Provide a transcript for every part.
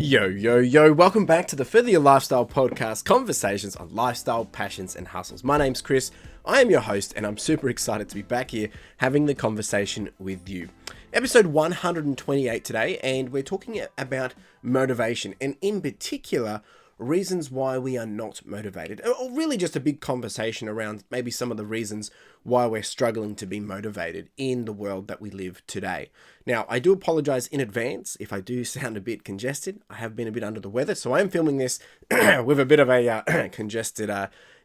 Yo, yo, yo, welcome back to the Further Your Lifestyle podcast, conversations on lifestyle, passions, and hustles. My name's Chris, I am your host, and I'm super excited to be back here having the conversation with you. Episode 128 today, and we're talking about motivation, and in particular, reasons why we are not motivated, or really just a big conversation around maybe some of the reasons why we're struggling to be motivated in the world that we live today. Now, I do apologize in advance if I do sound a bit congested. I have been a bit under the weather, so I am filming this with a bit of a congested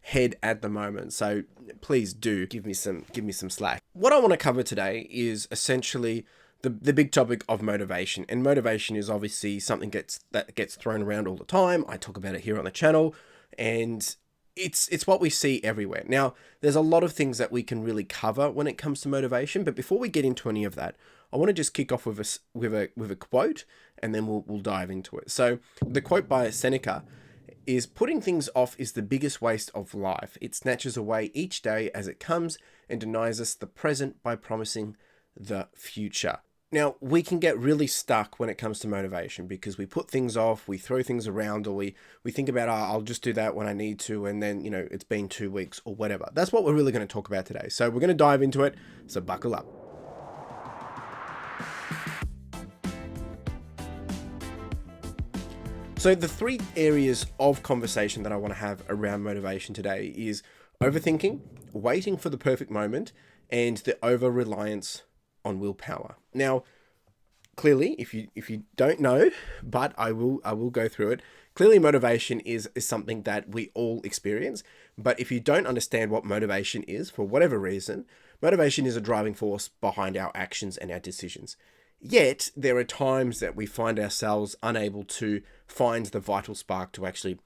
head at the moment. So please do give me some slack. What I want to cover today is essentially the big topic of motivation. And motivation is obviously something that gets thrown around all the time. I talk about it here on the channel, and it's what we see everywhere. Now, there's a lot of things that we can really cover when it comes to motivation, but before we get into any of that, I want to just kick off with a quote, and then we'll dive into it. So the quote by Seneca is, "Putting things off is the biggest waste of life. It snatches away each day as it comes and denies us the present by promising the future." Now, we can get really stuck when it comes to motivation because we put things off, we throw things around, or we think about, I'll just do that when I need to, and then, it's been 2 weeks or whatever. That's what we're really going to talk about today. So we're going to dive into it, so buckle up. So the three areas of conversation that I want to have around motivation today is overthinking, waiting for the perfect moment, and the over-reliance on willpower. Now, clearly, if you don't know, but I will go through it. Clearly, motivation is something that we all experience. But if you don't understand what motivation is, for whatever reason, motivation is a driving force behind our actions and our decisions. Yet, there are times that we find ourselves unable to find the vital spark to actually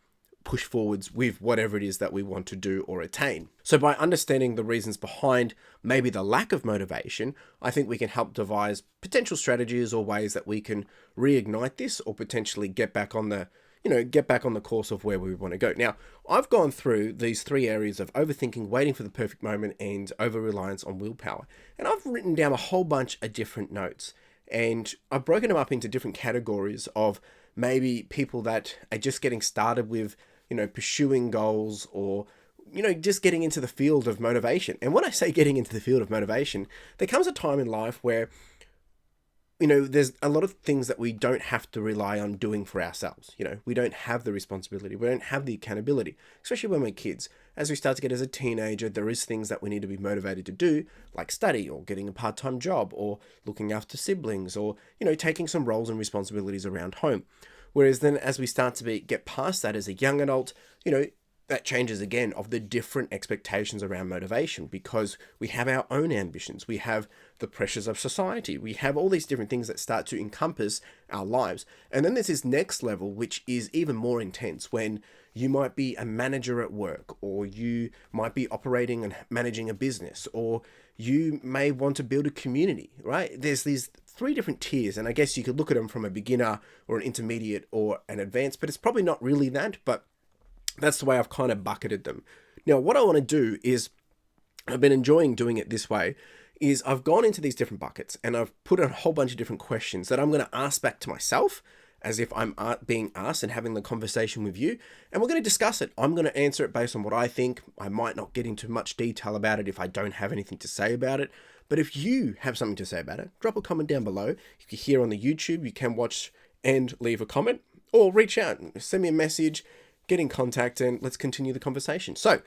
push forwards with whatever it is that we want to do or attain. So by understanding the reasons behind maybe the lack of motivation, I think we can help devise potential strategies or ways that we can reignite this or potentially get back on the course of where we want to go. Now, I've gone through these three areas of overthinking, waiting for the perfect moment, and over-reliance on willpower. And I've written down a whole bunch of different notes. And I've broken them up into different categories of maybe people that are just getting started with, pursuing goals, or, just getting into the field of motivation. And when I say getting into the field of motivation, there comes a time in life where, there's a lot of things that we don't have to rely on doing for ourselves. We don't have the responsibility. We don't have the accountability, especially when we're kids. As we start to get as a teenager, there is things that we need to be motivated to do, like study or getting a part-time job or looking after siblings or, taking some roles and responsibilities around home. Whereas then as we start to get past that as a young adult, that changes again of the different expectations around motivation because we have our own ambitions. We have the pressures of society. We have all these different things that start to encompass our lives. And then there's this next level, which is even more intense when you might be a manager at work, or you might be operating and managing a business, or you may want to build a community, right? There's these three different tiers, and I guess you could look at them from a beginner or an intermediate or an advanced, but it's probably not really that, but that's the way I've kind of bucketed them. Now, what I want to do is, I've been enjoying doing it this way, is I've gone into these different buckets and I've put a whole bunch of different questions that I'm going to ask back to myself as if I'm being asked and having the conversation with you. And we're going to discuss it. I'm going to answer it based on what I think. I might not get into much detail about it if I don't have anything to say about it. But if you have something to say about it, drop a comment down below. If you're here on the YouTube, you can watch and leave a comment, or reach out and send me a message, get in contact, and let's continue the conversation. So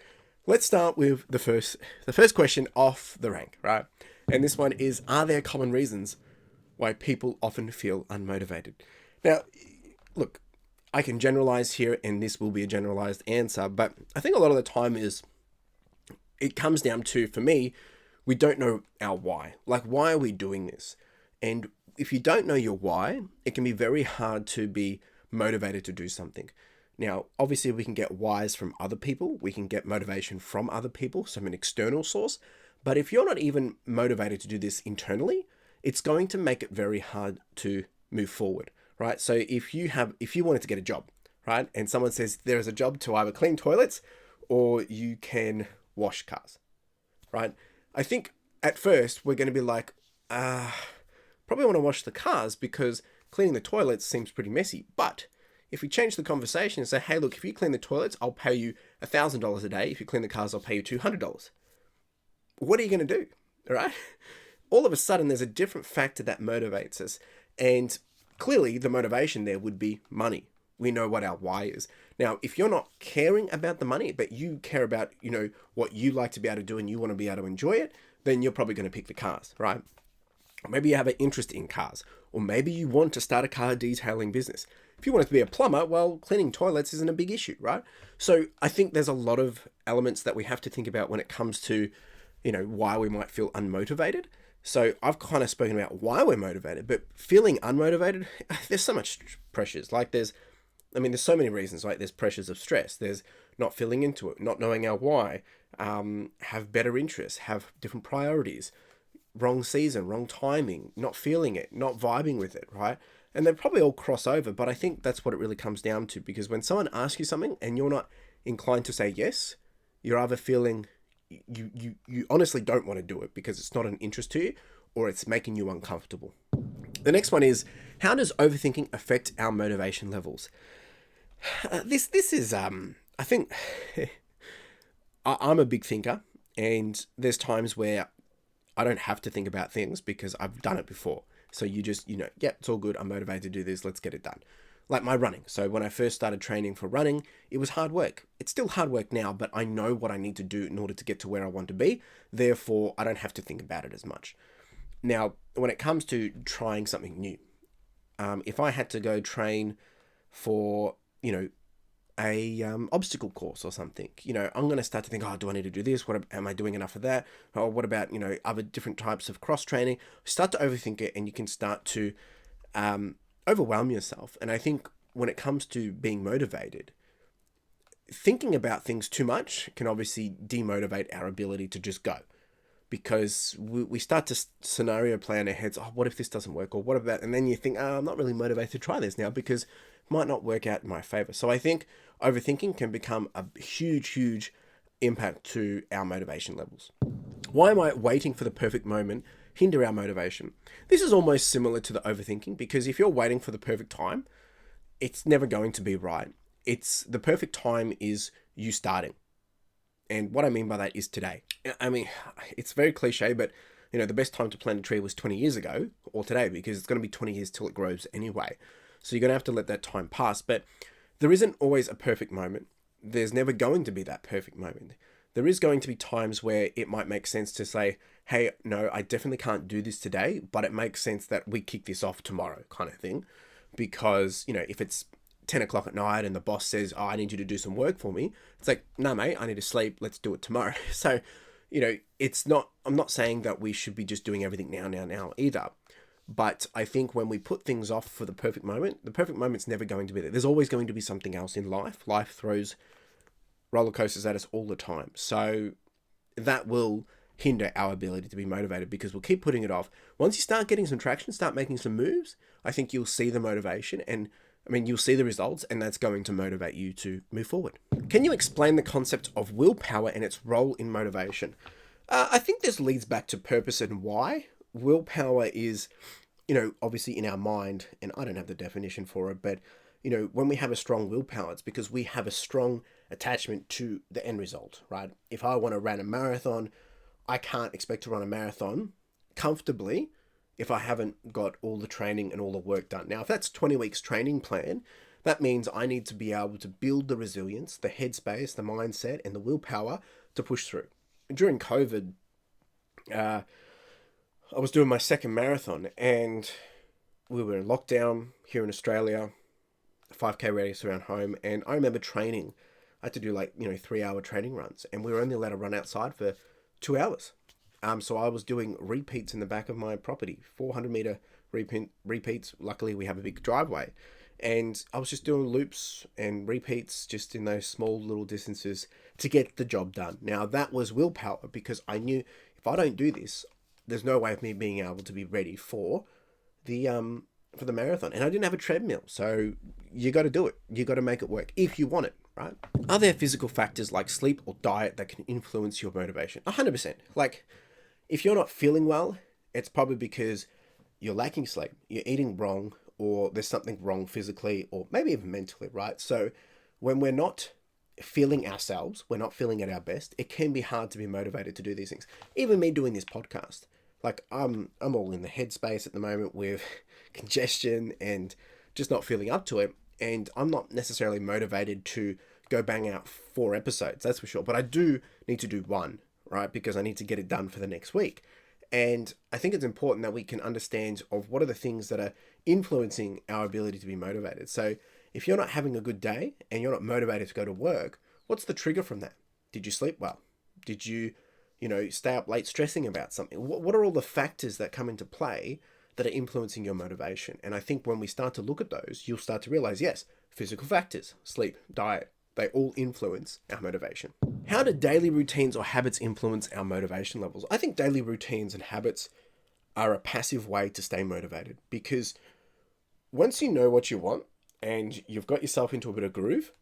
let's start with the first question off the rank, right? And this one is, are there common reasons why people often feel unmotivated? Now, look, I can generalize here, and this will be a generalized answer, but I think a lot of the time it comes down to, for me, we don't know our why. Like, why are we doing this? And if you don't know your why, it can be very hard to be motivated to do something. Now, obviously, we can get whys from other people. We can get motivation from other people, so an external source. But if you're not even motivated to do this internally, it's going to make it very hard to move forward, right? So if you wanted to get a job, right, and someone says there is a job to either clean toilets or you can wash cars, right? I think at first we're going to be like, probably want to wash the cars because cleaning the toilets seems pretty messy. But if we change the conversation and say, hey, look, if you clean the toilets, I'll pay you $1,000 a day. If you clean the cars, I'll pay you $200. What are you going to do? All right. All of a sudden, there's a different factor that motivates us. And clearly, the motivation there would be money. We know what our why is. Now, if you're not caring about the money, but you care about, what you like to be able to do and you want to be able to enjoy it, then you're probably going to pick the cars, right? Or maybe you have an interest in cars, or maybe you want to start a car detailing business. If you want to be a plumber, well, cleaning toilets isn't a big issue, right? So I think there's a lot of elements that we have to think about when it comes to, why we might feel unmotivated. So I've kind of spoken about why we're motivated, but feeling unmotivated, there's so much pressures. There's so many reasons. There's pressures of stress. There's not feeling into it, not knowing our why, have better interests, have different priorities, wrong season, wrong timing, not feeling it, not vibing with it, right? And they probably all cross over, but I think that's what it really comes down to, because when someone asks you something and you're not inclined to say yes, you're either feeling you honestly don't want to do it because it's not an interest to you, or it's making you uncomfortable. The next one is, how does overthinking affect our motivation levels? This is I think I'm a big thinker, and there's times where I don't have to think about things because I've done it before. So you just, yeah, it's all good. I'm motivated to do this. Let's get it done. Like my running. So when I first started training for running, it was hard work. It's still hard work now, but I know what I need to do in order to get to where I want to be. Therefore, I don't have to think about it as much. Now, when it comes to trying something new, if I had to go train for, a obstacle course or something, I'm going to start to think, do I need to do this? What am I doing enough of that? Or what about, other different types of cross training? Start to overthink it, and you can start to overwhelm yourself. And I think when it comes to being motivated, thinking about things too much can obviously demotivate our ability to just go, because we start to scenario play in our heads. What if this doesn't work? Or what about, and then you think, I'm not really motivated to try this now because it might not work out in my favor. So I think overthinking can become a huge impact to our motivation levels. Why might waiting for the perfect moment hinder our motivation? This is almost similar to the overthinking, because if you're waiting for the perfect time, it's never going to be right. It's the perfect time is you starting. And what I mean by that is today. I mean, it's very cliche, but the best time to plant a tree was 20 years ago or today, because it's going to be 20 years till it grows anyway. So you're going to have to let that time pass. But there isn't always a perfect moment. There's never going to be that perfect moment. There is going to be times where it might make sense to say, hey, no, I definitely can't do this today, but it makes sense that we kick this off tomorrow, kind of thing. Because, if it's 10 o'clock at night and the boss says, I need you to do some work for me, it's like, no, mate, I need to sleep. Let's do it tomorrow. So, I'm not saying that we should be just doing everything now either. But I think when we put things off for the perfect moment's never going to be there. There's always going to be something else in life. Life throws roller coasters at us all the time. So that will hinder our ability to be motivated, because we'll keep putting it off. Once you start getting some traction, start making some moves, I think you'll see the motivation, and you'll see the results, and that's going to motivate you to move forward. Can you explain the concept of willpower and its role in motivation? I think this leads back to purpose and why. Willpower is, obviously in our mind, and I don't have the definition for it, but, when we have a strong willpower, it's because we have a strong attachment to the end result, right? If I want to run a marathon, I can't expect to run a marathon comfortably if I haven't got all the training and all the work done. Now, if that's 20 weeks training plan, that means I need to be able to build the resilience, the headspace, the mindset, and the willpower to push through. During COVID, I was doing my second marathon, and we were in lockdown here in Australia, a 5K radius around home, and I remember training. I had to do 3-hour training runs, and we were only allowed to run outside for 2 hours. So I was doing repeats in the back of my property, 400-meter repeats. Luckily, we have a big driveway. And I was just doing loops and repeats just in those small little distances to get the job done. Now, that was willpower, because I knew if I don't do this, there's no way of me being able to be ready for the marathon. And I didn't have a treadmill. So you got to do it. You got to make it work if you want it, right? Are there physical factors like sleep or diet that can influence your motivation? 100%. If you're not feeling well, it's probably because you're lacking sleep, you're eating wrong, or there's something wrong physically or maybe even mentally, right? So when we're not feeling ourselves, we're not feeling at our best, it can be hard to be motivated to do these things. Even me doing this podcast, like I'm all in the headspace at the moment with congestion and just not feeling up to it. And I'm not necessarily motivated to go bang out 4 episodes, that's for sure. But I do need to do 1, right? Because I need to get it done for the next week. And I think it's important that we can understand of what are the things that are influencing our ability to be motivated. So if you're not having a good day and you're not motivated to go to work, what's the trigger from that? Did you sleep well? Did you stay up late stressing about something? What are all the factors that come into play that are influencing your motivation? And I think when we start to look at those, you'll start to realize, yes, physical factors, sleep, diet, they all influence our motivation. How do daily routines or habits influence our motivation levels? I think daily routines and habits are a passive way to stay motivated, because once you know what you want and you've got yourself into a bit of groove,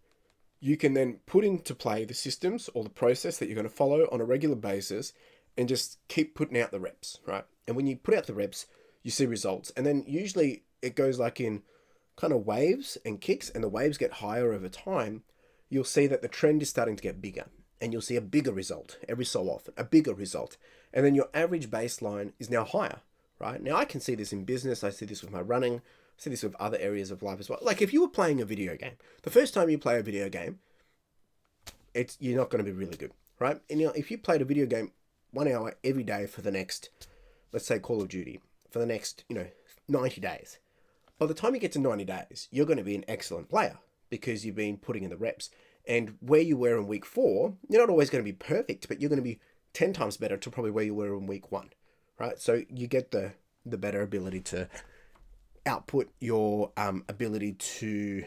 you can then put into play the systems or the process that you're going to follow on a regular basis and just keep putting out the reps, right? And when you put out the reps, you see results. And then usually it goes like in kind of waves and kicks, and the waves get higher over time. You'll see that the trend is starting to get bigger, and you'll see a bigger result every so often, a bigger result. And then your average baseline is now higher, right? Now I can see this in business. I see this with my running. I see this with other areas of life as well. Like if you were playing a video game, the first time you play a video game, you're not going to be really good, right? And if you played a video game 1 hour every day for the next, let's say Call of Duty, for the next, 90 days, by the time you get to 90 days, you're going to be an excellent player because you've been putting in the reps. And where you were in week 4, you're not always going to be perfect, but you're going to be 10 times better to probably where you were in week 1, right? So you get the better ability to output your ability to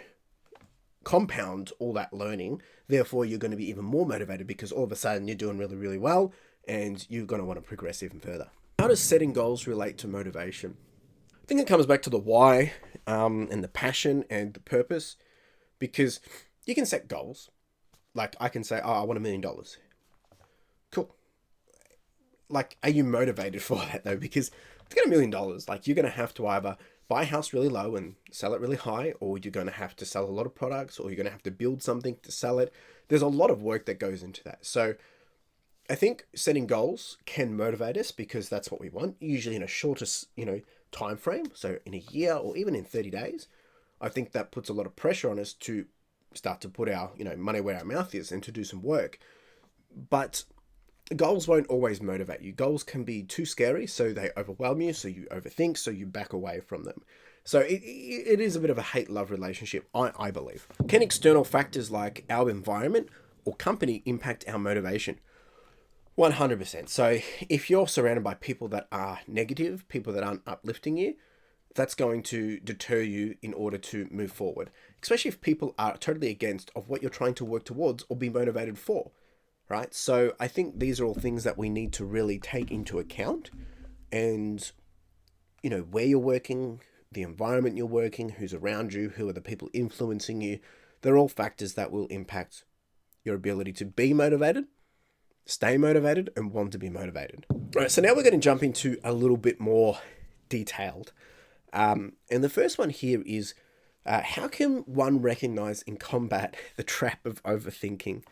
compound all that learning. Therefore, you're going to be even more motivated because all of a sudden you're doing really, really well and you're going to want to progress even further. How does setting goals relate to motivation? I think it comes back to the why and the passion and the purpose, because you can set goals. Like I can say, I want $1 million. Cool. Like, are you motivated for that though? Because to get $1 million, like you're going to have to either buy a house really low and sell it really high, or you're going to have to sell a lot of products, or you're going to have to build something to sell it. There's a lot of work that goes into that. So I think setting goals can motivate us because that's what we want, usually in a shorter, time frame. So in a year or even in 30 days, I think that puts a lot of pressure on us to start to put our, money where our mouth is and to do some work. But goals won't always motivate you. Goals can be too scary, so they overwhelm you, so you overthink, so you back away from them. So it is a bit of a hate-love relationship, I believe. Can external factors like our environment or company impact our motivation? 100%. So if you're surrounded by people that are negative, people that aren't uplifting you, that's going to deter you in order to move forward, especially if people are totally against of what you're trying to work towards or be motivated for, right? So I think these are all things that we need to really take into account, and, where you're working, the environment you're working, who's around you, who are the people influencing you. They're all factors that will impact your ability to be motivated, stay motivated, and want to be motivated. All right, so now we're going to jump into a little bit more detailed. And the first one here is, how can one recognize and combat the trap of overthinking?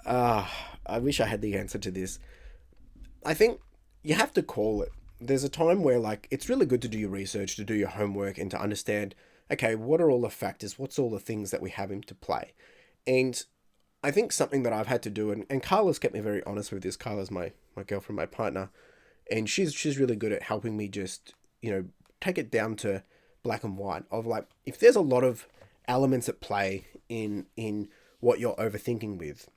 I wish I had the answer to this. I think you have to call it. There's a time where it's really good to do your research, to do your homework, and to understand, okay, what are all the factors? What's all the things that we have into play? And I think something that I've had to do, and Carla's kept me very honest with this. Carla's my girlfriend, my partner, and she's really good at helping me just, take it down to black and white of if there's a lot of elements at play in what you're overthinking with,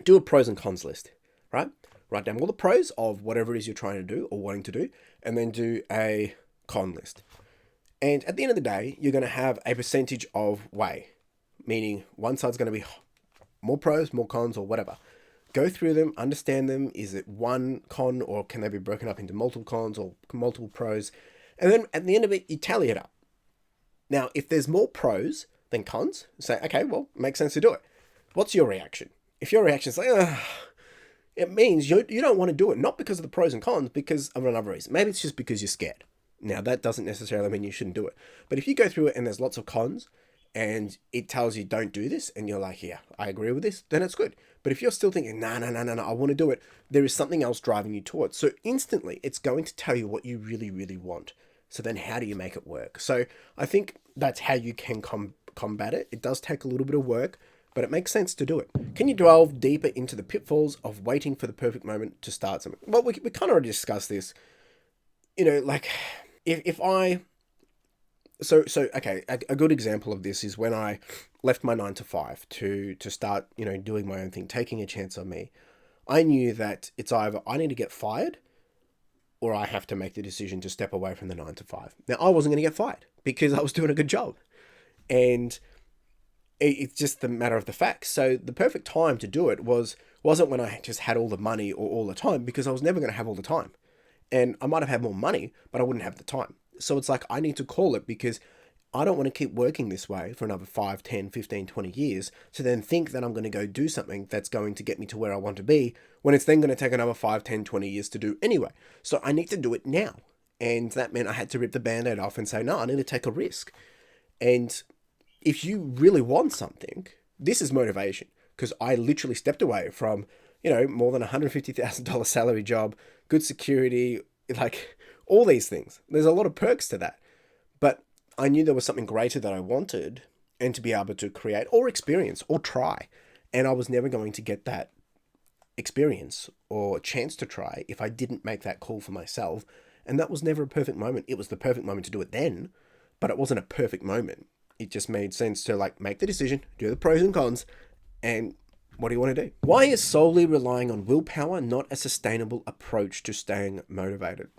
do a pros and cons list, right? Write down all the pros of whatever it is you're trying to do or wanting to do, and then do a con list. And at the end of the day, you're going to have a percentage of way, meaning one side's going to be more pros, more cons, or whatever. Go through them, understand them. Is it one con, or can they be broken up into multiple cons or multiple pros? And then at the end of it, you tally it up. Now, if there's more pros than cons, say, okay, well, it makes sense to do it. What's your reaction? If your reaction is it means you don't want to do it, not because of the pros and cons, because of another reason. Maybe it's just because you're scared, Now, that doesn't necessarily mean you shouldn't do it. But if you go through it and there's lots of cons and it tells you don't do this and you're like, yeah, I agree with this, then it's good. But if you're still thinking, no, I want to do it, there is something else driving you towards. So instantly, it's going to tell you what you really, really want. So then how do you make it work? So I think that's how you can combat it. It does take a little bit of work, but it makes sense to do it. Can you delve deeper into the pitfalls of waiting for the perfect moment to start something? Well, we kind of already discussed this. Like if I... So okay, a good example of this is when I left my 9 to 5 to start, doing my own thing, taking a chance on me. I knew that it's either I need to get fired or I have to make the decision to step away from the 9 to 5. Now, I wasn't going to get fired because I was doing a good job. And it's just the matter of the facts. So the perfect time to do it wasn't when I just had all the money or all the time, because I was never going to have all the time. And I might have had more money, but I wouldn't have the time. So it's like, I need to call it, because I don't want to keep working this way for another 5, 10, 15, 20 years to then think that I'm going to go do something that's going to get me to where I want to be, when it's then going to take another 5, 10, 20 years to do anyway. So I need to do it now. And that meant I had to rip the Band-Aid off and say, no, I need to take a risk. And if you really want something, this is motivation, because I literally stepped away from, more than $150,000 salary job, good security, like all these things. There's a lot of perks to that. But I knew there was something greater that I wanted, and to be able to create or experience or try. And I was never going to get that experience or chance to try if I didn't make that call for myself. And that was never a perfect moment. It was the perfect moment to do it then, but it wasn't a perfect moment. It just made sense to make the decision, do the pros and cons, and what do you want to do? Why is solely relying on willpower not a sustainable approach to staying motivated?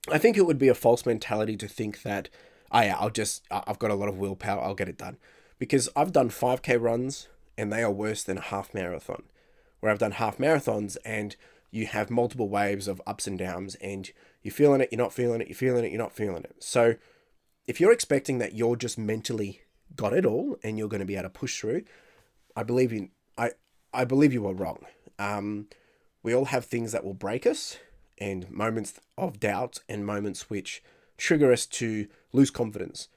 I think it would be a false mentality to think that, I've got a lot of willpower, I'll get it done. Because I've done 5K runs and they are worse than a half marathon. Where I've done half marathons and you have multiple waves of ups and downs, and you're feeling it, you're not feeling it, you're feeling it, you're not feeling it. So if you're expecting that you're just mentally got it all and you're going to be able to push through, I believe you are wrong. We all have things that will break us, and moments of doubt, and moments which trigger us to lose confidence.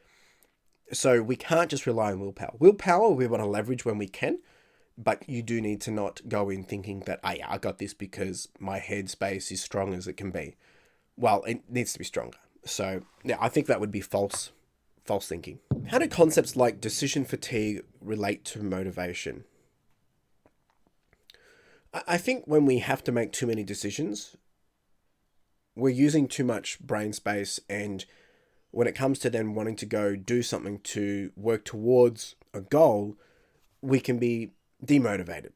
So we can't just rely on willpower. Willpower we want to leverage when we can, but you do need to not go in thinking that, I got this because my headspace is strong as it can be. Well, it needs to be stronger. So yeah, I think that would be false thinking. How do concepts like decision fatigue relate to motivation? I think when we have to make too many decisions, we're using too much brain space, and when it comes to then wanting to go do something to work towards a goal, we can be demotivated.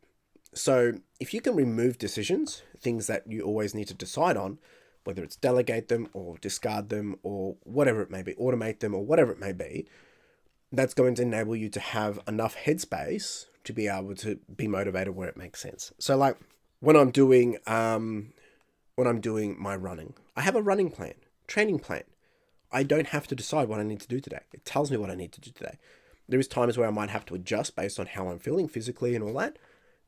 So if you can remove decisions, things that you always need to decide on, whether it's delegate them or discard them or whatever it may be, automate them or whatever it may be, that's going to enable you to have enough headspace to be able to be motivated where it makes sense. So when I'm doing my running, I have a running plan, training plan. I don't have to decide what I need to do today. It tells me what I need to do today. There is times where I might have to adjust based on how I'm feeling physically and all that,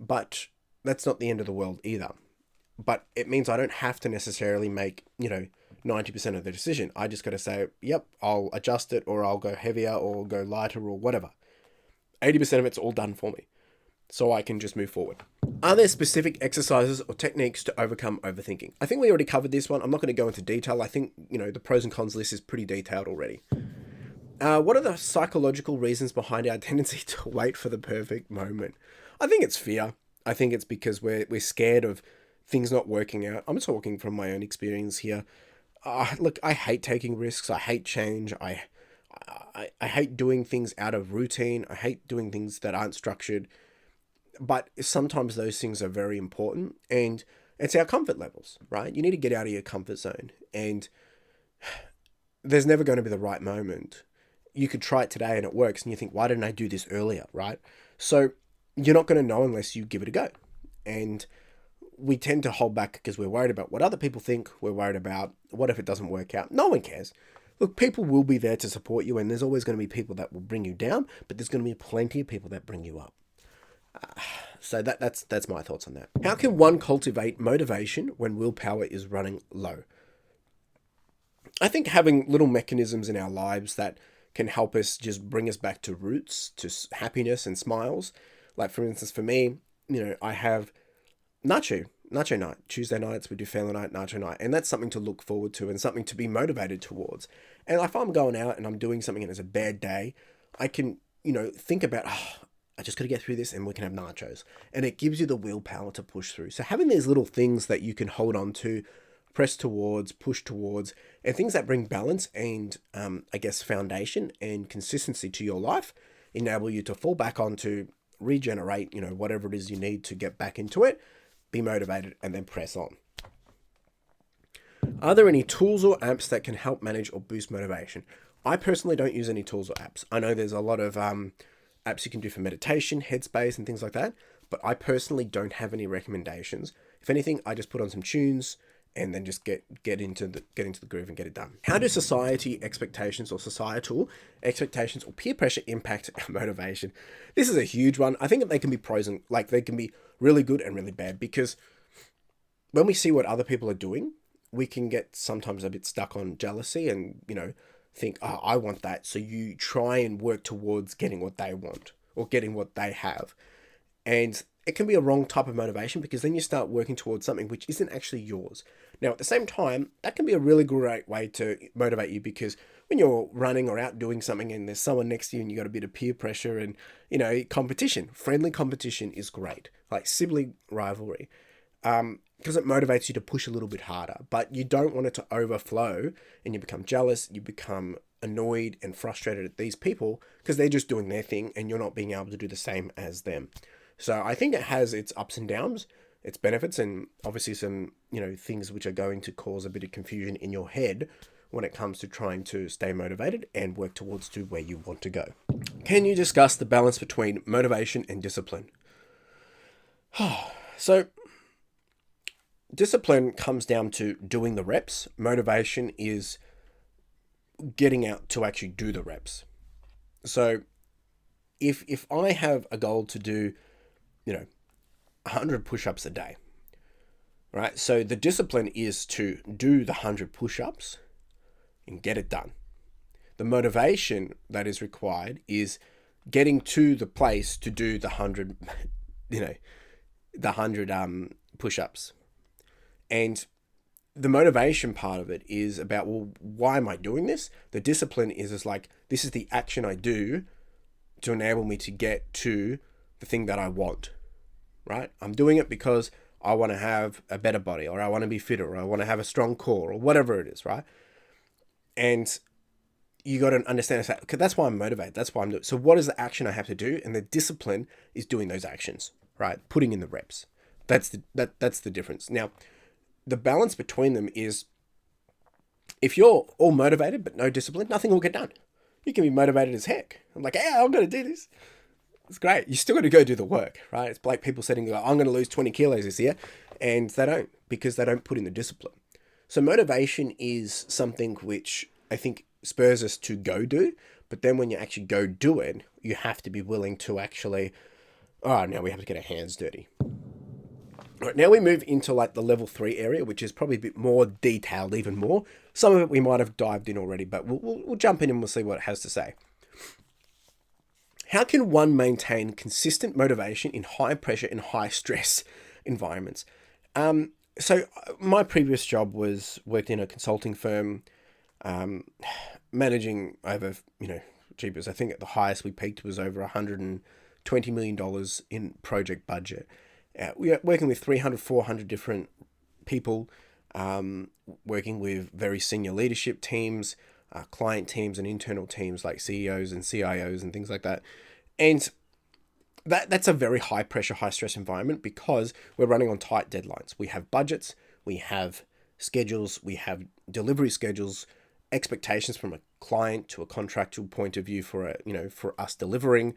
but that's not the end of the world either. But it means I don't have to necessarily make, 90% of the decision. I just got to say, yep, I'll adjust it, or I'll go heavier or go lighter or whatever. 80% of it's all done for me, so I can just move forward. Are there specific exercises or techniques to overcome overthinking? I think we already covered this one. I'm not going to go into detail. I think, the pros and cons list is pretty detailed already. What are the psychological reasons behind our tendency to wait for the perfect moment? I think it's fear. I think it's because we're scared of things not working out. I'm talking from my own experience here. Look, I hate taking risks. I hate change. I hate doing things out of routine. I hate doing things that aren't structured. But sometimes those things are very important, and it's our comfort levels, right? You need to get out of your comfort zone, and there's never going to be the right moment. You could try it today and it works, and you think, why didn't I do this earlier, right? So you're not going to know unless you give it a go. And we tend to hold back because we're worried about what other people think. We're worried about what if it doesn't work out. No one cares. Look, people will be there to support you, and there's always going to be people that will bring you down, but there's going to be plenty of people that bring you up. So that's my thoughts on that. How can one cultivate motivation when willpower is running low? I think having little mechanisms in our lives that can help us just bring us back to roots, to happiness and smiles. Like, for instance, for me, I have nacho night. Tuesday nights, we do family night, nacho night. And that's something to look forward to and something to be motivated towards. And if I'm going out and I'm doing something and it's a bad day, I can, think about, I just got to get through this and we can have nachos. And it gives you the willpower to push through. So having these little things that you can hold on to, press towards, push towards, and things that bring balance and, foundation and consistency to your life, enable you to fall back onto, regenerate, whatever it is you need to get back into it, be motivated, and then press on. Are there any tools or apps that can help manage or boost motivation? I personally don't use any tools or apps. I know there's a lot of apps you can do for meditation, Headspace, and things like that, but I personally don't have any recommendations. If anything, I just put on some tunes and then just get into the groove and get it done. How do society expectations or societal expectations or peer pressure impact our motivation? This is a huge one. I think that they can be pros and they can be really good and really bad, because when we see what other people are doing, we can get sometimes a bit stuck on jealousy and, think, oh, I want that. So you try and work towards getting what they want or getting what they have. And it can be a wrong type of motivation, because then you start working towards something which isn't actually yours. Now, at the same time, that can be a really great way to motivate you, because when you're running or out doing something and there's someone next to you and you got a bit of peer pressure and, competition, friendly competition is great, like sibling rivalry, because it motivates you to push a little bit harder. But you don't want it to overflow and you become jealous, you become annoyed and frustrated at these people because they're just doing their thing and you're not being able to do the same as them. So I think it has its ups and downs, its benefits, and obviously some, things which are going to cause a bit of confusion in your head when it comes to trying to stay motivated and work towards to where you want to go. Can you discuss the balance between motivation and discipline? So discipline comes down to doing the reps. Motivation is getting out to actually do the reps. So if I have a goal to do 100 push-ups a day, right? So the discipline is to do the 100 push-ups and get it done. The motivation that is required is getting to the place to do the 100, the 100 push-ups. And the motivation part of it is about, well, why am I doing this? The discipline is like, this is the action I do to enable me to get to the thing that I want, right? I'm doing it because I want to have a better body, or I want to be fitter, or I want to have a strong core, or whatever it is, right? And you got to understand that, okay, that's why I'm motivated. That's why I'm doing. So what is the action I have to do? And the discipline is doing those actions, right? Putting in the reps. That's the difference. Now, the balance between them is, if you're all motivated but no discipline, nothing will get done. You can be motivated as heck. I'm like, yeah, I'm going to do this. It's great. You still got to go do the work, right? It's like people saying, I'm going to lose 20 kilos this year. And they don't, because they don't put in the discipline. So motivation is something which I think spurs us to go do. But then when you actually go do it, you have to be willing to actually, now we have to get our hands dirty. All right, now we move into like the level 3 area, which is probably a bit more detailed, even more. Some of it we might have dived in already, but we'll jump in and we'll see what it has to say. How can one maintain consistent motivation in high pressure and high stress environments? So my previous job worked in a consulting firm, managing over, jeepers, I think at the highest we peaked was over $120 million in project budget. We are working with 300, 400 different people, working with very senior leadership teams, client teams and internal teams like CEOs and CIOs and things like that. And that's a very high pressure, high stress environment, because we're running on tight deadlines. We have budgets, we have schedules, we have delivery schedules, expectations from a client to a contractual point of view for us delivering.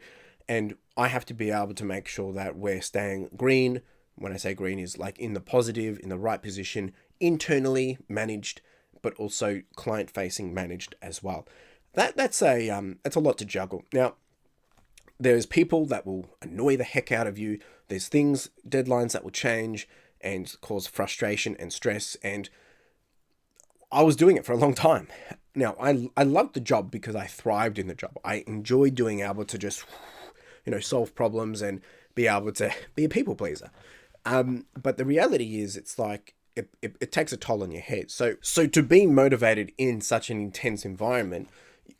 And I have to be able to make sure that we're staying green. When I say green, is like in the positive, in the right position, internally managed, but also client facing managed as well. That's a lot to juggle. Now, there's people that will annoy the heck out of you. There's deadlines that will change and cause frustration and stress. And I was doing it for a long time. Now, I loved the job because I thrived in the job. I enjoyed doing able to just, solve problems and be able to be a people pleaser. But the reality is, it's like it takes a toll on your head. So to be motivated in such an intense environment,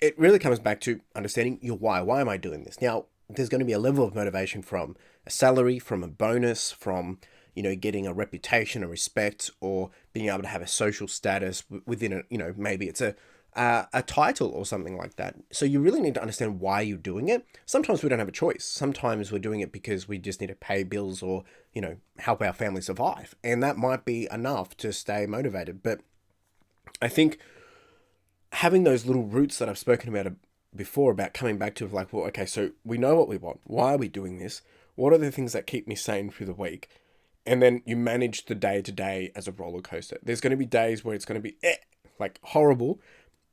it really comes back to understanding your why. Why am I doing this? Now, there's going to be a level of motivation from a salary, from a bonus, from getting a reputation, a respect, or being able to have a social status within a, maybe it's a title or something like that. So you really need to understand why you're doing it. Sometimes we don't have a choice. Sometimes we're doing it because we just need to pay bills or, help our family survive. And that might be enough to stay motivated. But I think having those little roots that I've spoken about before, about coming back to like, well, okay, so we know what we want. Why are we doing this? What are the things that keep me sane through the week? And then you manage the day to day as a roller coaster. There's going to be days where it's going to be like horrible,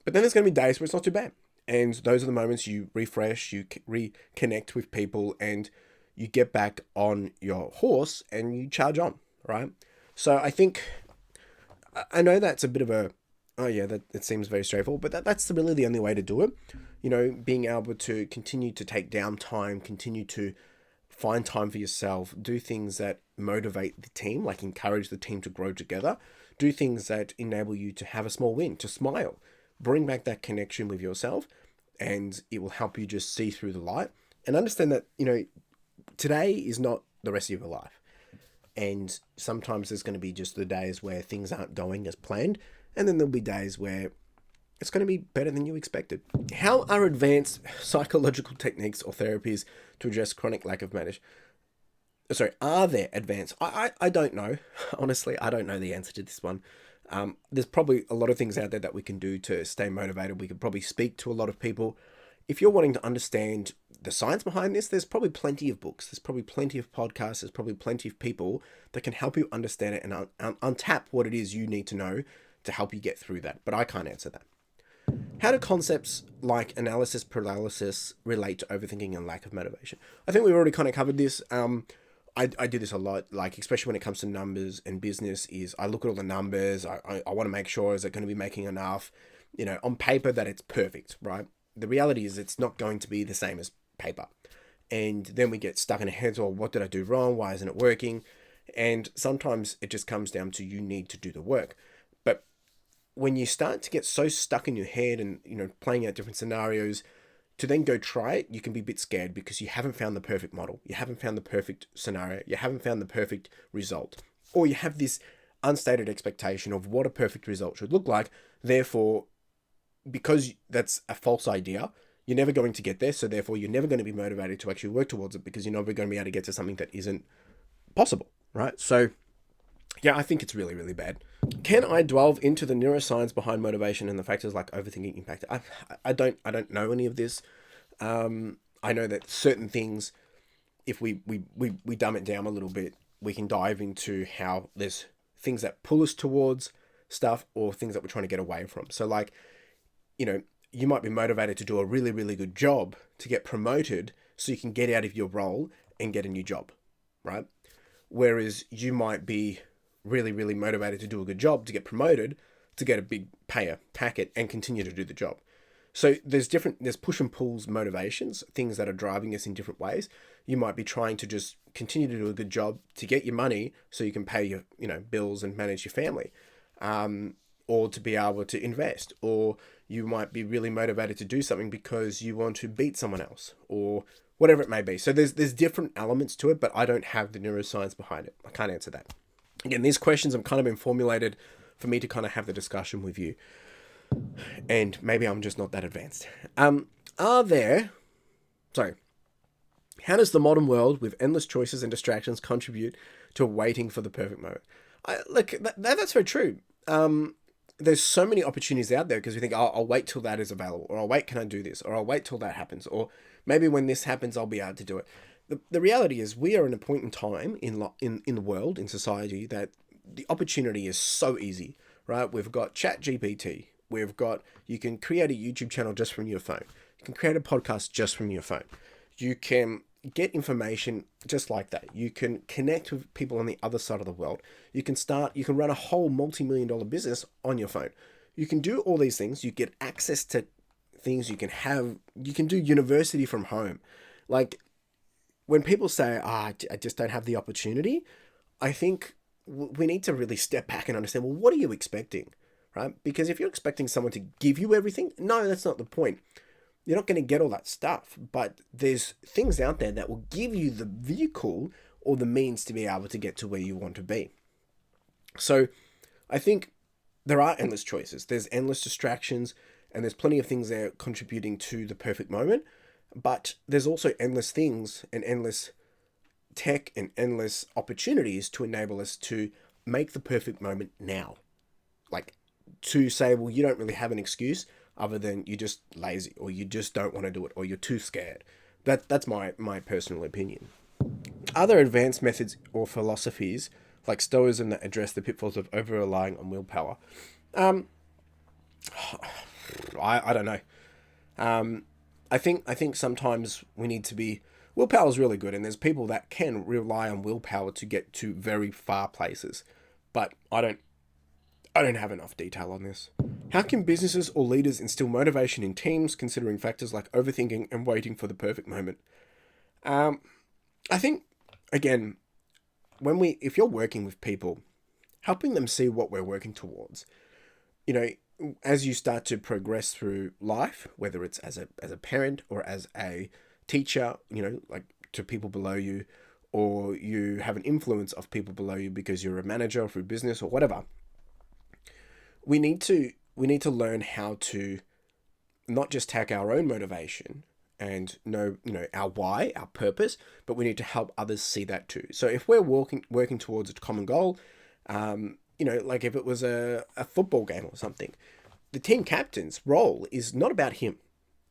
but then there's going to be days where it's not too bad. And those are the moments you refresh, you reconnect with people, and you get back on your horse and you charge on, right? So I think, I know that's a bit of a, oh yeah, that it seems very straightforward, but that's really the only way to do it. Being able to continue to take downtime, continue to find time for yourself, do things that motivate the team, like encourage the team to grow together, do things that enable you to have a small win, to smile, bring back that connection with yourself, and it will help you just see through the light and understand that, today is not the rest of your life. And sometimes there's going to be just the days where things aren't going as planned, and then there'll be days where it's going to be better than you expected. How are advanced psychological techniques or therapies to address chronic lack of motivation? Sorry, are there advanced? I don't know. Honestly, I don't know the answer to this one. There's probably a lot of things out there that we can do to stay motivated. We could probably speak to a lot of people. If you're wanting to understand the science behind this, there's probably plenty of books. There's probably plenty of podcasts. There's probably plenty of people that can help you understand it and untap what it is you need to know to help you get through that. But I can't answer that. How do concepts like analysis paralysis relate to overthinking and lack of motivation? I think we've already kind of covered this. I do this a lot, like especially when it comes to numbers and business, is I look at all the numbers. I want to make sure, is it going to be making enough, on paper, that it's perfect, right? The reality is it's not going to be the same as paper. And then we get stuck in our heads, or what did I do wrong? Why isn't it working? And sometimes it just comes down to you need to do the work. But when you start to get so stuck in your head and, playing out different scenarios, to then go try it, you can be a bit scared because you haven't found the perfect model. You haven't found the perfect scenario. You haven't found the perfect result. Or you have this unstated expectation of what a perfect result should look like. Therefore, because that's a false idea, you're never going to get there. So therefore, you're never going to be motivated to actually work towards it, because you're never going to be able to get to something that isn't possible, right? So yeah, I think it's really, really bad. Can I delve into the neuroscience behind motivation and the factors like overthinking impact? I don't know any of this. I know that certain things, if we dumb it down a little bit, we can dive into how there's things that pull us towards stuff or things that we're trying to get away from. So like, you might be motivated to do a really, really good job to get promoted so you can get out of your role and get a new job, right? Whereas you might be really, really motivated to do a good job to get promoted, to get a big packet and continue to do the job. So there's push and pulls motivations, things that are driving us in different ways. You might be trying to just continue to do a good job to get your money so you can pay your, bills and manage your family, or to be able to invest, or you might be really motivated to do something because you want to beat someone else, or whatever it may be. So there's different elements to it, but I don't have the neuroscience behind it. I can't answer that. Again, these questions have kind of been formulated for me to kind of have the discussion with you. And maybe I'm just not that advanced. How does the modern world with endless choices and distractions contribute to waiting for the perfect moment? That's very true. There's so many opportunities out there because we think, I'll wait till that is available, or I'll wait, can I do this, or I'll wait till that happens, or maybe when this happens, I'll be able to do it. The reality is we are in a point in time in the world, in society, that the opportunity is so easy, right? We've got ChatGPT. You can create a YouTube channel just from your phone. You can create a podcast just from your phone. You can get information just like that. You can connect with people on the other side of the world. You can run a whole multi-million-dollar business on your phone. you can do all these things. You get access to things you can do university from home. Like when people say, I just don't have the opportunity, I think we need to really step back and understand, well, what are you expecting, right? Because if you're expecting someone to give you everything, no, that's not the point. You're not going to get all that stuff, but there's things out there that will give you the vehicle or the means to be able to get to where you want to be. So I think there are endless choices. There's endless distractions, and there's plenty of things there contributing to the perfect moment. But there's also endless things and endless tech and endless opportunities to enable us to make the perfect moment now. Like to say, well, you don't really have an excuse other than you're just lazy or you just don't want to do it or you're too scared. That's my personal opinion. Other advanced methods or philosophies like Stoicism that address the pitfalls of over-relying on willpower. I don't know. I think sometimes we need to be... Willpower is really good, and there's people that can rely on willpower to get to very far places. But I don't have enough detail on this. How can businesses or leaders instill motivation in teams, considering factors like overthinking and waiting for the perfect moment? I think, again, if you're working with people, helping them see what we're working towards, as you start to progress through life, whether it's as a parent or as a teacher, like to people below you, or you have an influence of people below you because you're a manager through business or whatever, we need to learn how to not just take our own motivation and know our why, our purpose, but we need to help others see that too. So if we're working towards a common goal, like if it was a football game or something, the team captain's role is not about him.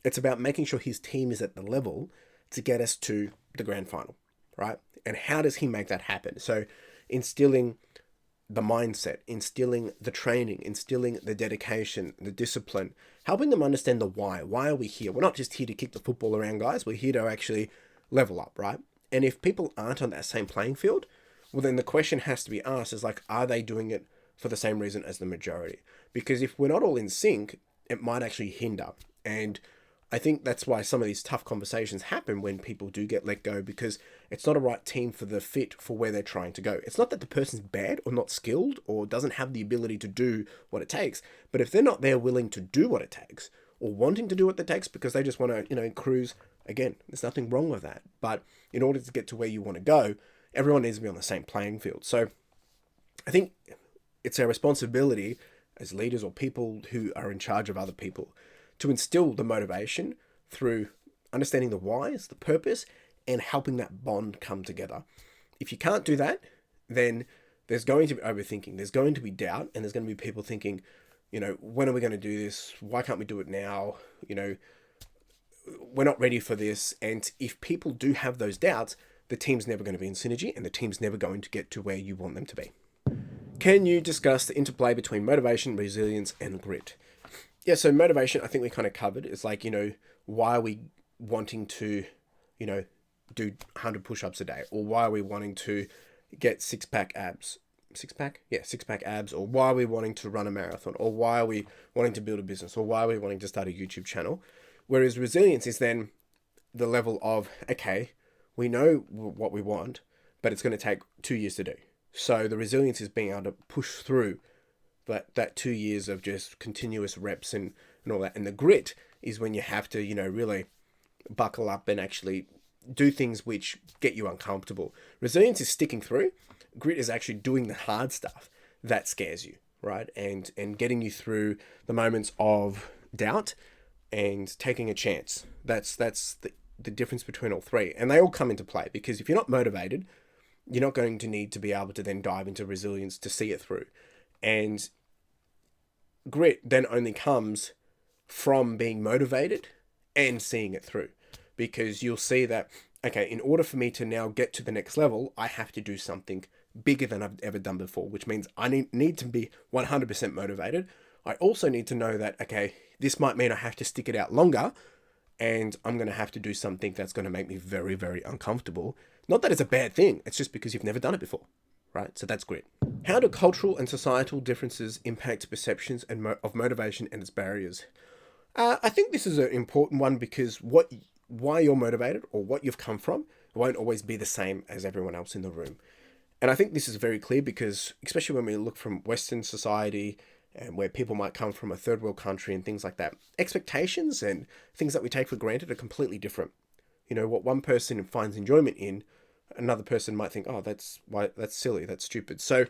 It's about making sure his team is at the level to get us to the grand final, right? And how does he make that happen? So instilling the mindset, instilling the training, instilling the dedication, the discipline, helping them understand the why. Why are we here? We're not just here to kick the football around, guys. We're here to actually level up, right? And if people aren't on that same playing field, well, then the question has to be asked is like, are they doing it for the same reason as the majority? Because if we're not all in sync, it might actually hinder. And I think that's why some of these tough conversations happen when people do get let go, because it's not a right team for the fit for where they're trying to go. It's not that the person's bad or not skilled or doesn't have the ability to do what it takes, but if they're not there willing to do what it takes or wanting to do what it takes because they just want to, cruise, again, there's nothing wrong with that. But in order to get to where you want to go, everyone needs to be on the same playing field. So I think it's our responsibility as leaders or people who are in charge of other people to instill the motivation through understanding the whys, the purpose, and helping that bond come together. If you can't do that, then there's going to be overthinking, there's going to be doubt, and there's going to be people thinking, when are we going to do this? Why can't we do it now? We're not ready for this. And if people do have those doubts, the team's never going to be in synergy and the team's never going to get to where you want them to be. Can you discuss the interplay between motivation, resilience, and grit? Yeah, so motivation, I think we kind of covered. It's like, why are we wanting to, do 100 push-ups a day? Or why are we wanting to get six-pack abs? Six-pack? Yeah, six-pack abs. Or why are we wanting to run a marathon? Or why are we wanting to build a business? Or why are we wanting to start a YouTube channel? Whereas resilience is then the level of, okay, we know what we want, but it's going to take 2 years to do. So the resilience is being able to push through that 2 years of just continuous reps and all that. And the grit is when you have to, really buckle up and actually do things which get you uncomfortable. Resilience is sticking through. Grit is actually doing the hard stuff that scares you, right? And getting you through the moments of doubt and taking a chance. That's the difference between all three. And they all come into play, because if you're not motivated, you're not going to need to be able to then dive into resilience to see it through. And grit then only comes from being motivated and seeing it through, because you'll see that, okay, in order for me to now get to the next level, I have to do something bigger than I've ever done before, which means I need to be 100% motivated. I also need to know that, okay, this might mean I have to stick it out longer, and I'm going to have to do something that's going to make me very, very uncomfortable. Not that it's a bad thing. It's just because you've never done it before. right? So that's grit. How do cultural and societal differences impact perceptions of motivation and its barriers? I think this is an important one because why you're motivated or what you've come from won't always be the same as everyone else in the room. And I think this is very clear because, especially when we look from Western society and where people might come from a third world country and things like that, expectations and things that we take for granted are completely different. You know, what one person finds enjoyment in, another person might think, oh, that's silly, that's stupid. So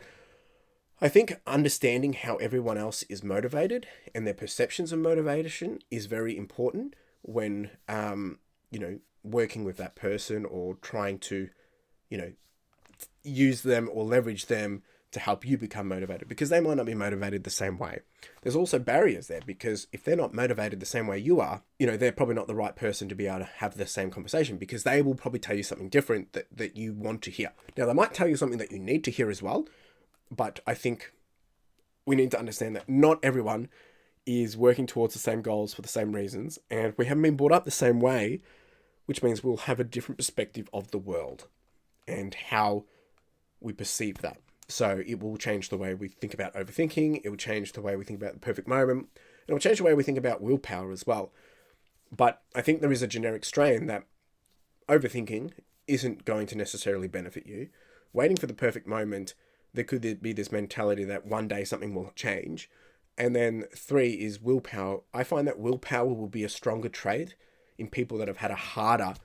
I think understanding how everyone else is motivated and their perceptions of motivation is very important when, working with that person or trying to, use them or leverage them to help you become motivated, because they might not be motivated the same way. There's also barriers there because if they're not motivated the same way you are, they're probably not the right person to be able to have the same conversation, because they will probably tell you something different that you want to hear. Now, they might tell you something that you need to hear as well, but I think we need to understand that not everyone is working towards the same goals for the same reasons, and we haven't been brought up the same way, which means we'll have a different perspective of the world and how we perceive that. So it will change the way we think about overthinking, it will change the way we think about the perfect moment, it will change the way we think about willpower as well. But I think there is a generic strain that overthinking isn't going to necessarily benefit you. Waiting for the perfect moment, there could be this mentality that one day something will change. And then 3 is willpower. I find that willpower will be a stronger trait in people that have had a harder,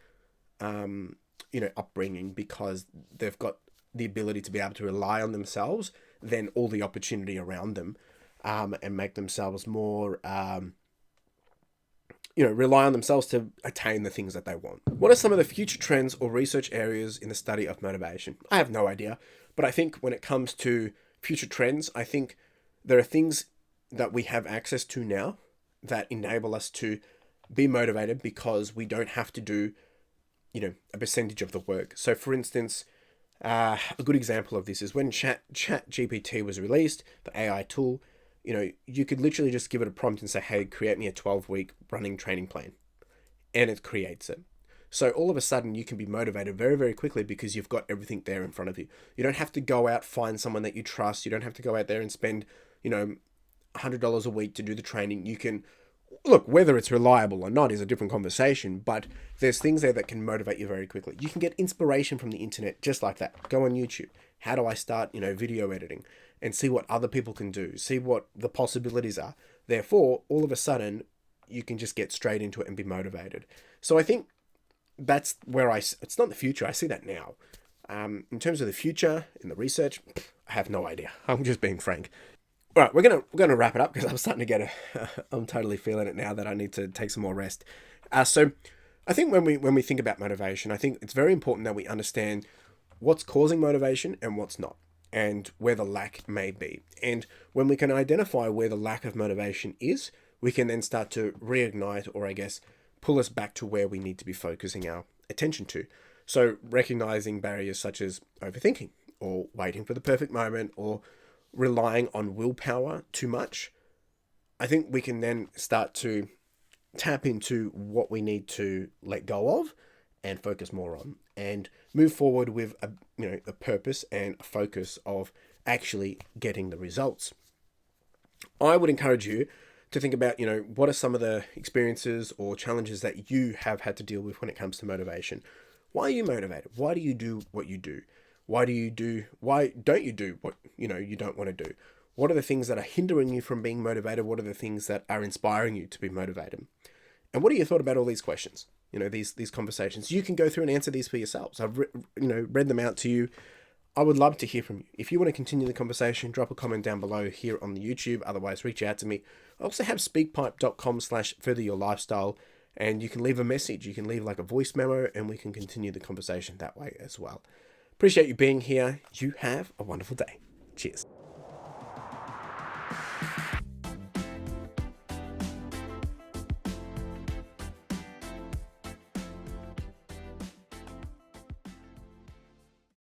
upbringing, because they've got the ability to be able to rely on themselves than all the opportunity around them, and make themselves more, rely on themselves to attain the things that they want. What are some of the future trends or research areas in the study of motivation? I have no idea, but I think when it comes to future trends, I think there are things that we have access to now that enable us to be motivated because we don't have to do, a percentage of the work. So for instance, a good example of this is when ChatGPT was released, the AI tool, you could literally just give it a prompt and say, hey, create me a 12-week running training plan. And it creates it. So all of a sudden you can be motivated very, very quickly because you've got everything there in front of you. You don't have to go out, find someone that you trust. You don't have to go out there and spend, $100 a week to do the training. You can, look, whether it's reliable or not is a different conversation, but there's things there that can motivate you very quickly. You can get inspiration from the internet just like that. Go on YouTube. How do I start, video editing, and see what other people can do, see what the possibilities are. Therefore, all of a sudden, you can just get straight into it and be motivated. So I think that's where it's not the future. I see that now. In terms of the future in the research, I have no idea. I'm just being frank. All right, we're gonna wrap it up because I'm starting to get I'm totally feeling it now that I need to take some more rest. So I think when we think about motivation, I think it's very important that we understand what's causing motivation and what's not, and where the lack may be. And when we can identify where the lack of motivation is, we can then start to reignite, or I guess pull us back to where we need to be focusing our attention to. So recognizing barriers such as overthinking or waiting for the perfect moment or relying on willpower too much, I think we can then start to tap into what we need to let go of and focus more on, and move forward with a purpose and a focus of actually getting the results. I would encourage you to think about, what are some of the experiences or challenges that you have had to deal with when it comes to motivation. Why are you motivated? Why do you do what you do? Why don't you do what you don't want to do? What are the things that are hindering you from being motivated? What are the things that are inspiring you to be motivated? And what are your thoughts about all these questions? These conversations. You can go through and answer these for yourselves. I've read them out to you. I would love to hear from you. If you want to continue the conversation, drop a comment down below here on the YouTube. Otherwise, reach out to me. I also have speakpipe.com/furtheryourlifestyle, and you can leave a message. You can leave like a voice memo, and we can continue the conversation that way as well. Appreciate you being here. You have a wonderful day. Cheers.